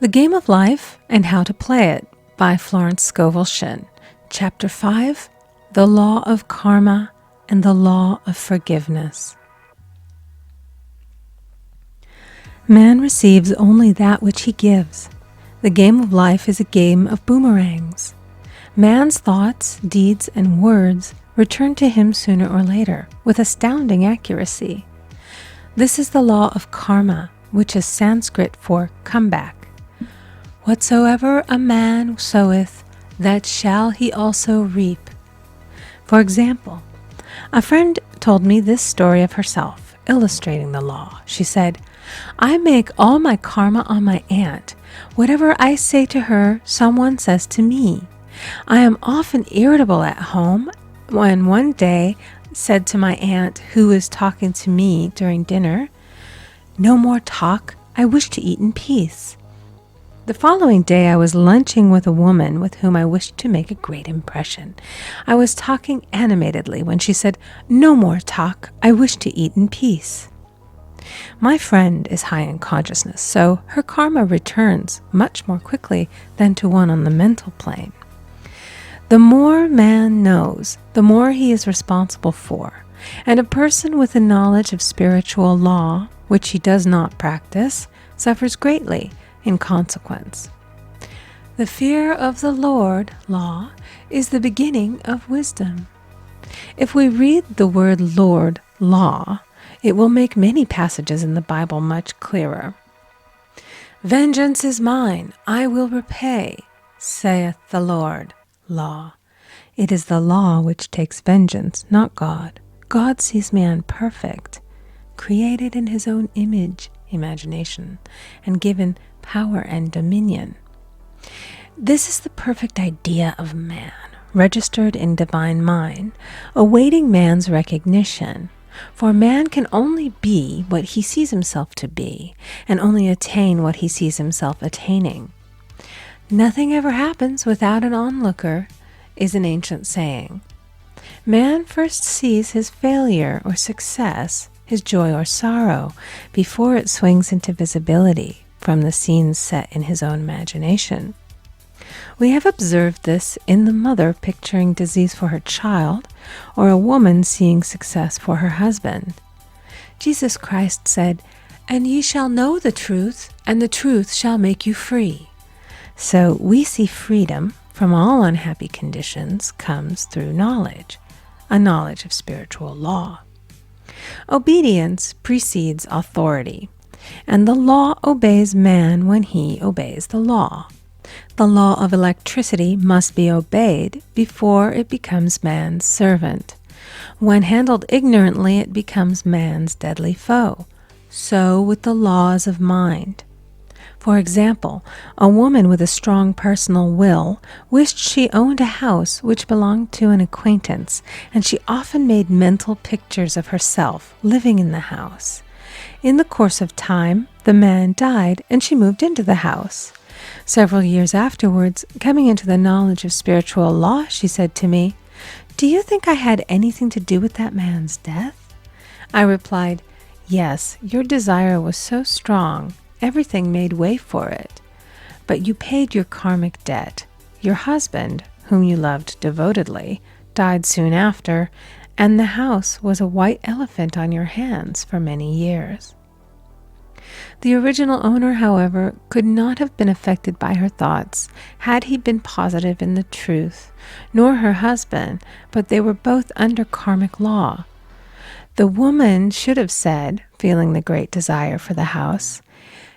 The Game of Life and How to Play It by Florence Scovel Shinn. Chapter 5, The Law of Karma and the Law of Forgiveness. Man receives only that which he gives. The game of life is a game of boomerangs. Man's thoughts, deeds, and words return to him sooner or later with astounding accuracy. This is the law of karma, which is Sanskrit for comeback. Whatsoever a man soweth, that shall he also reap. For example, a friend told me this story of herself, illustrating the law. She said, I make all my karma on my aunt. Whatever I say to her, someone says to me. I am often irritable at home when one day said to my aunt, who was talking to me during dinner, no more talk, I wish to eat in peace. The following day, I was lunching with a woman with whom I wished to make a great impression. I was talking animatedly when she said, no more talk, I wish to eat in peace. My friend is high in consciousness, so her karma returns much more quickly than to one on the mental plane. The more man knows, the more he is responsible for, and a person with a knowledge of spiritual law, which he does not practice, suffers greatly in consequence. The fear of the Lord, law, is the beginning of wisdom. If we read the word Lord, law, it will make many passages in the Bible much clearer. Vengeance is mine, I will repay, saith the Lord, law. It is the law which takes vengeance, not God. God sees man perfect, created in his own image, imagination, and given power and dominion. This is the perfect idea of man, registered in divine mind, awaiting man's recognition. For man can only be what he sees himself to be, and only attain what he sees himself attaining. Nothing ever happens without an onlooker, is an ancient saying. Man first sees his failure or success, his joy or sorrow, before it swings into visibility from the scenes set in his own imagination. We have observed this in the mother picturing disease for her child, or a woman seeing success for her husband. Jesus Christ said, "And ye shall know the truth, and the truth shall make you free." So we see freedom from all unhappy conditions comes through knowledge, a knowledge of spiritual law. Obedience precedes authority, and the law obeys man when he obeys the law. The law of electricity must be obeyed before it becomes man's servant. When handled ignorantly, it becomes man's deadly foe. So with the laws of mind. For example, a woman with a strong personal will wished she owned a house which belonged to an acquaintance, and she often made mental pictures of herself living in the house. In the course of time, the man died, and she moved into the house. Several years afterwards, coming into the knowledge of spiritual law, she said to me, "Do you think I had anything to do with that man's death?" I replied, "Yes, your desire was so strong, everything made way for it. But you paid your karmic debt. Your husband, whom you loved devotedly, died soon after, and the house was a white elephant on your hands for many years." The original owner, however, could not have been affected by her thoughts had he been positive in the truth, nor her husband, but they were both under karmic law. The woman should have said, feeling the great desire for the house,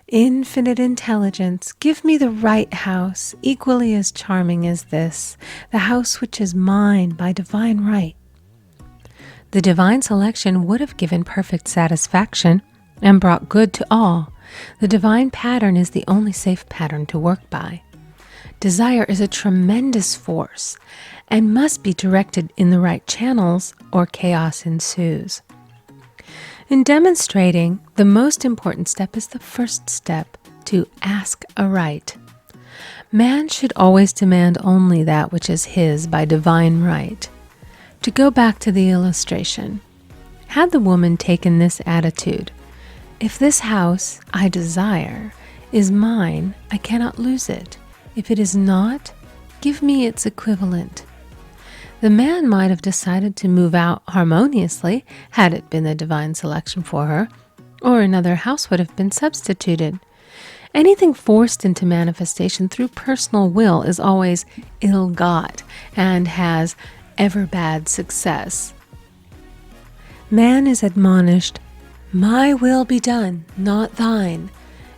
"Infinite intelligence, give me the right house, equally as charming as this, the house which is mine by divine right." The divine selection would have given perfect satisfaction and brought good to all. The divine pattern is the only safe pattern to work by. Desire is a tremendous force and must be directed in the right channels, or chaos ensues. In demonstrating, the most important step is the first step, to ask aright. Man should always demand only that which is his by divine right. To go back to the illustration, had the woman taken this attitude, "If this house I desire is mine, I cannot lose it. If it is not, give me its equivalent. The man might have decided to move out harmoniously had it been the divine selection for her, or another house would have been substituted. Anything forced into manifestation through personal will is always ill-got and has ever bad success. Man is admonished, "My will be done, not thine."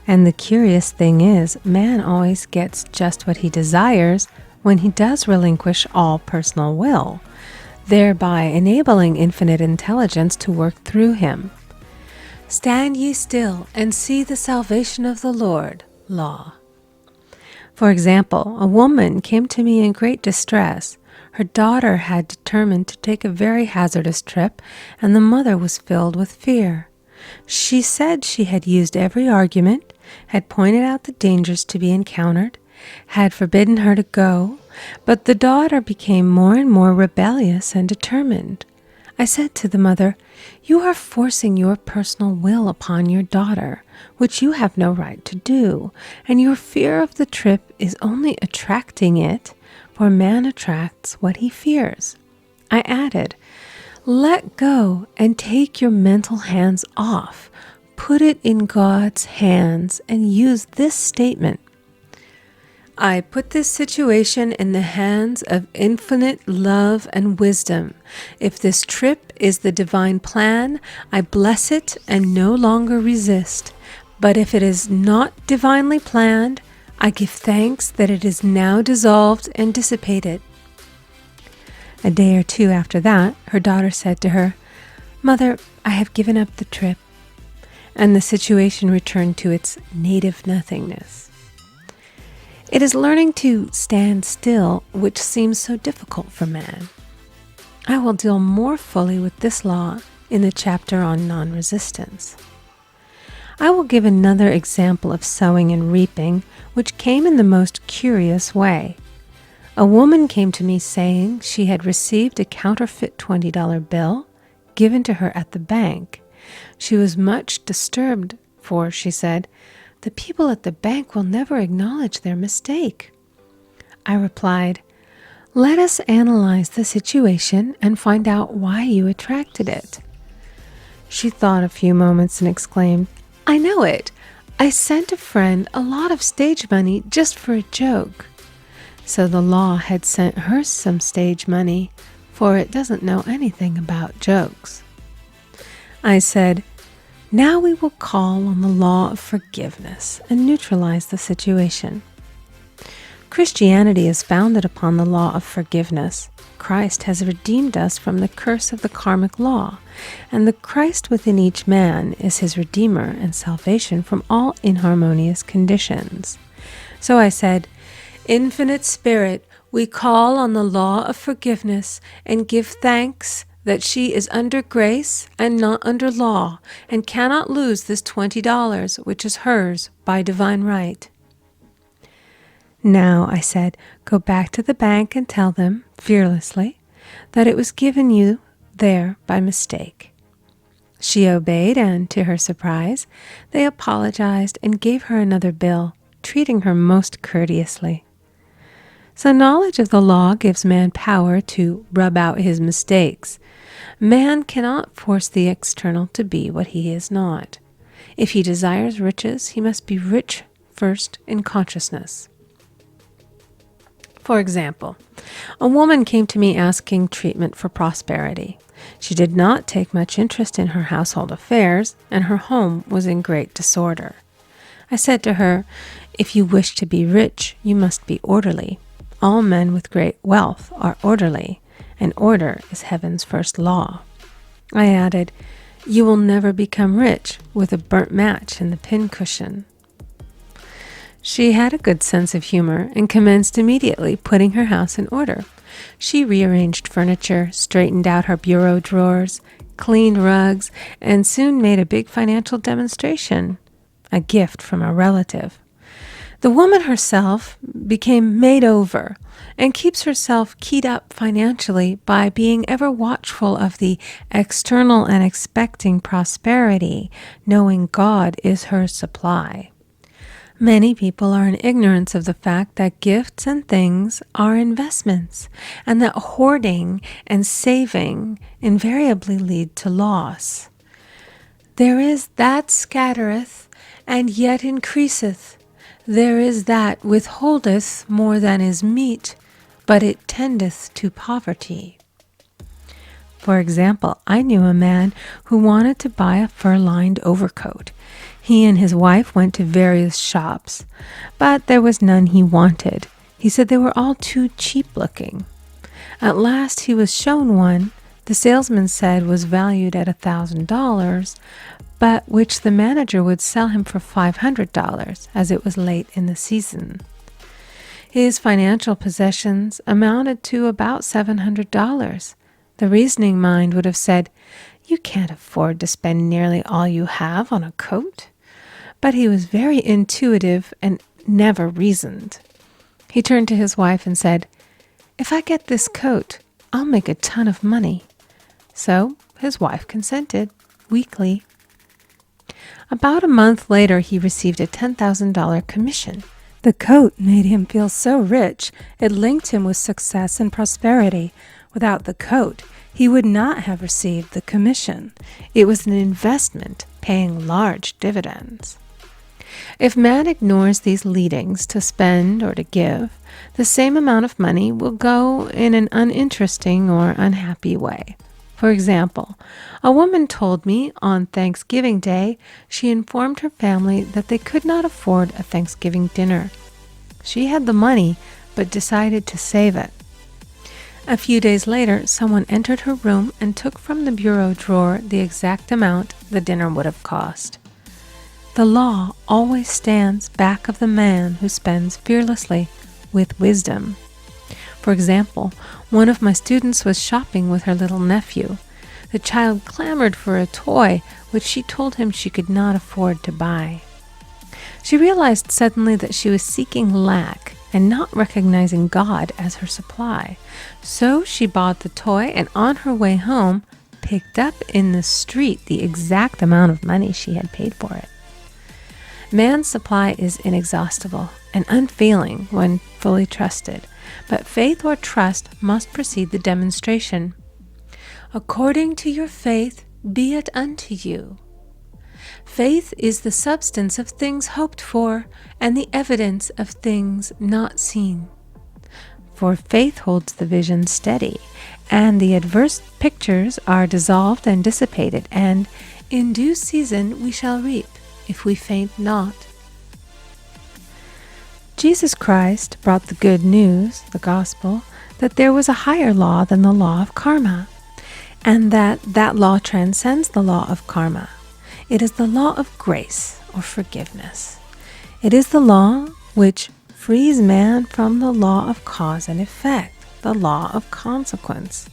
And the curious thing is, man always gets just what he desires when he does relinquish all personal will, thereby enabling infinite intelligence to work through him. "Stand ye still and see the salvation of the Lord." Law. For example, a woman came to me in great distress. Her daughter had determined to take a very hazardous trip, and the mother was filled with fear. She said she had used every argument, had pointed out the dangers to be encountered, had forbidden her to go, but the daughter became more and more rebellious and determined. I said to the mother, "You are forcing your personal will upon your daughter, which you have no right to do, and your fear of the trip is only attracting it, for man attracts what he fears." I added, "Let go and take your mental hands off. Put it in God's hands and use this statement: I put this situation in the hands of infinite love and wisdom. If this trip is the divine plan, I bless it and no longer resist. But if it is not divinely planned, I give thanks that it is now dissolved and dissipated." A day or two after that, her daughter said to her, "Mother, I have given up the trip," and the situation returned to its native nothingness. It is learning to stand still which seems so difficult for man. I will deal more fully with this law in the chapter on non-resistance. I will give another example of sowing and reaping, which came in the most curious way. A woman came to me saying she had received a counterfeit $20 bill given to her at the bank. She was much disturbed, for, she said, "The people at the bank will never acknowledge their mistake." I replied, "Let us analyze the situation and find out why you attracted it." She thought a few moments and exclaimed, "I know it. I sent a friend a lot of stage money just for a joke." So the law had sent her some stage money, for it doesn't know anything about jokes. I said, "Now we will call on the law of forgiveness and neutralize the situation." Christianity is founded upon the law of forgiveness. Christ has redeemed us from the curse of the karmic law, and the Christ within each man is his redeemer and salvation from all inharmonious conditions. So I said, "Infinite Spirit, we call on the law of forgiveness and give thanks that she is under grace and not under law, and cannot lose this $20, which is hers by divine right." "Now," I said, "go back to the bank and tell them, fearlessly, that it was given you there by mistake." She obeyed, and to her surprise, they apologized and gave her another bill, treating her most courteously. So knowledge of the law gives man power to rub out his mistakes. Man cannot force the external to be what he is not. If he desires riches, he must be rich first in consciousness. For example, a woman came to me asking treatment for prosperity. She did not take much interest in her household affairs, and her home was in great disorder. I said to her, "If you wish to be rich, you must be orderly. All men with great wealth are orderly, and order is heaven's first law." I added, "You will never become rich with a burnt match in the pincushion." She had a good sense of humor and commenced immediately putting her house in order. She rearranged furniture, straightened out her bureau drawers, cleaned rugs, and soon made a big financial demonstration, a gift from a relative. The woman herself became made over and keeps herself keyed up financially by being ever watchful of the external and expecting prosperity, knowing God is her supply. Many people are in ignorance of the fact that gifts and things are investments, and that hoarding and saving invariably lead to loss. There is that scattereth, and yet increaseth. There is that withholdeth more than is meet, but it tendeth to poverty. For example, I knew a man who wanted to buy a fur-lined overcoat. He and his wife went to various shops, but there was none he wanted. He said they were all too cheap-looking. At last he was shown one the salesman said was valued at $1,000, but which the manager would sell him for $500, as it was late in the season. His financial possessions amounted to about $700. The reasoning mind would have said, "You can't afford to spend nearly all you have on a coat." But he was very intuitive and never reasoned. He turned to his wife and said, "If I get this coat, I'll make a ton of money." So his wife consented, weakly. About a month later, he received a $10,000 commission. The coat made him feel so rich, it linked him with success and prosperity. Without the coat, he would not have received the commission. It was an investment paying large dividends. If man ignores these leadings to spend or to give, the same amount of money will go in an uninteresting or unhappy way. For example, a woman told me on Thanksgiving Day she informed her family that they could not afford a Thanksgiving dinner. She had the money, but decided to save it. A few days later, someone entered her room and took from the bureau drawer the exact amount the dinner would have cost. The law always stands back of the man who spends fearlessly with wisdom. For example, one of my students was shopping with her little nephew. The child clamored for a toy, which she told him she could not afford to buy. She realized suddenly that she was seeking lack and not recognizing God as her supply. So she bought the toy and on her way home picked up in the street the exact amount of money she had paid for it. Man's supply is inexhaustible and unfailing when fully trusted, but faith or trust must precede the demonstration. According to your faith be it unto you. Faith is the substance of things hoped for and the evidence of things not seen. For faith holds the vision steady, and the adverse pictures are dissolved and dissipated, and in due season we shall reap, if we faint not. Jesus Christ brought the good news, the gospel, that there was a higher law than the law of karma, and that law transcends the law of karma. It is the law of grace or forgiveness. It is the law which frees man from the law of cause and effect, the law of consequence.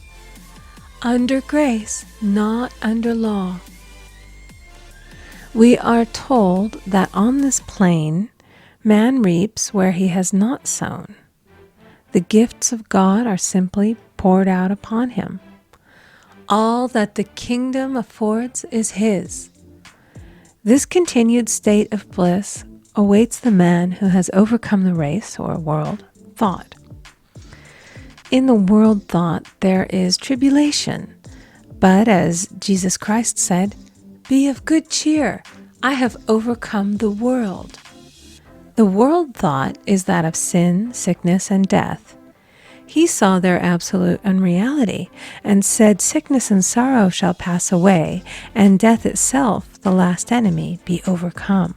Under grace, not under law. We are told that on this plane, man reaps where he has not sown. The gifts of God are simply poured out upon him. All that the kingdom affords is his. This continued state of bliss awaits the man who has overcome the race or world thought. In the world thought there is tribulation, but as Jesus Christ said, "Be of good cheer, I have overcome the world." The world thought is that of sin, sickness, and death. He saw their absolute unreality and said, "Sickness and sorrow shall pass away, and death itself, the last enemy, be overcome."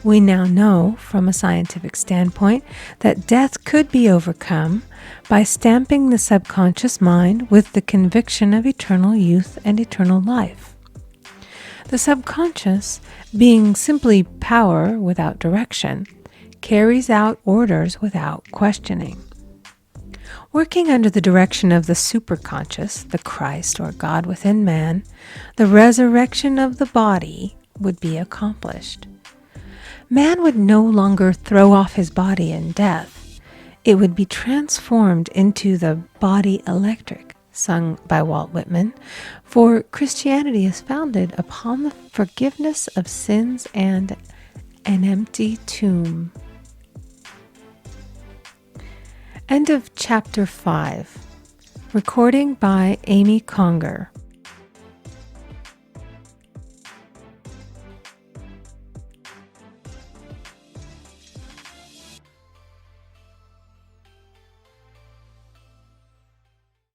We now know, from a scientific standpoint, that death could be overcome by stamping the subconscious mind with the conviction of eternal youth and eternal life. The subconscious, being simply power without direction, carries out orders without questioning. Working under the direction of the superconscious, the Christ or God within man, the resurrection of the body would be accomplished. Man would no longer throw off his body in death. It would be transformed into the body electric, sung by Walt Whitman, for Christianity is founded upon the forgiveness of sins and an empty tomb. End of chapter 5. Recording by Amy Conger.